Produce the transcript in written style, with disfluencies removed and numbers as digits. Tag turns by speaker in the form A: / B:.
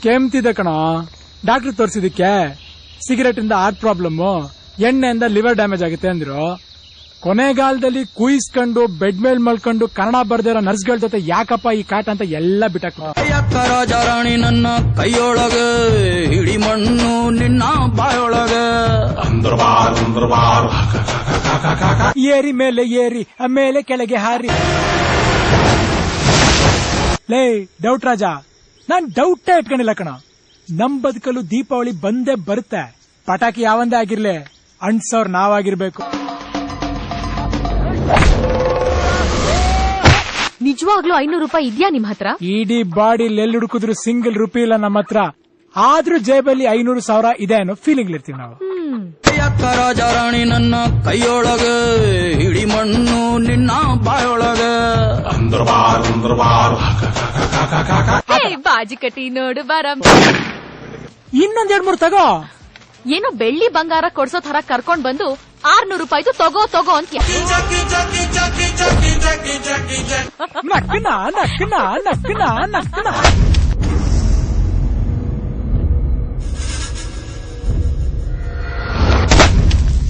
A: ಕೆಮ್ತಿದೆ ಕಣ. Doctor ತೋರಿಸಿದಕ್ಕೆ cigarette ಇಂದ heart problem, ಎಣ್ಣೆಯಿಂದ ಲಿವರ್ ಡ್ಯಾಮೇಜ್ ಆಗುತ್ತೆ ಅಂದ್ರು. ಕೊನೆಗಾಲದಲ್ಲಿ ಕುಯಿಸ್ಕೊಂಡು ಬೆಡ್ ಮೇಲ್ ಮಲ್ಕೊಂಡು ಕನ್ನಡ ಬರ್ದಿರೋ ನರ್ಸ್ಗಳ ಜೊತೆ ಯಾಕಪ್ಪ ಈ ಕಾಟ ಅಂತ ಎಲ್ಲ ಬಿಟ್ಟಾಕ.
B: ರಾಜಾರಾಣಿ ನನ್ನ ಕೈಯೊಳಗೆ ಹಿಡಿ ಮಣ್ಣು ನಿನ್ನ ಬಾಯೊಳಗೆ
A: ಏರಿ ಮೇಲೆ ಏರಿ ಮೇಲೆ ಕೆಳಗೆ ಹಾರಿ. ಲೇ ಡೌಟ್ ರಾಜ, ನಾನ್ ಡೌಟೇ ಇಟ್ಕೊಂಡಿಲ್ಲ ಕಣ. ನಮ್ ಬದುಕಲು ದೀಪಾವಳಿ ಬಂದೇ ಬರುತ್ತೆ. ಪಟಾಕಿ ಯಾವಂದೇ ಆಗಿರ್ಲಿ, ಅಣ್ಸೋರ್ ನಾವಾಗಿರ್ಬೇಕು.
C: ನಿಜವಾಗ್ಲೂ 500 ರೂಪಾಯಿ ಇದ್ಯಾ ನಿಮ್ ಹತ್ರ?
A: ಇಡೀ ಬಾಡಿ ಎಲ್ಲಿ ಹುಡುಕಿದ್ರು ಸಿಂಗಲ್ ರೂಪಿ ಇಲ್ಲ ನಮ್ಮ ಹತ್ರ. ಆದ್ರೂ ಜೇಬಲ್ಲಿ 500,000 ಇದೆ ಅನ್ನೋ ಫೀಲಿಂಗ್ ಇರ್ತೀವಿ ನಾವು.
B: ರಾಜಾರಾಣಿ ನನ್ನ ಕೈಯೊಳಗೆ ಹಿಡಿ ಮಣ್ಣು ನಿನ್ನ ಬಾಯೊಳಗೆ
C: ಬಾಜಿ ಕಟ್ಟಿ ನೋಡು ಬರಂ.
A: ಇನ್ನೊಂದ್ 2-3 ತಗೋ.
C: ಏನೋ ಬೆಳ್ಳಿ ಬಂಗಾರ ಕೊಡ್ಸೋ ತರ ಕರ್ಕೊಂಡ್ ಬಂದು 600 ರೂಪಾಯಿದು ತಗೋ ತಗೋ ಅಂತ.
A: ನಕ್ಕನ ನಕ್ಕನ ನಕ್ಕನ ನಕ್ಕನ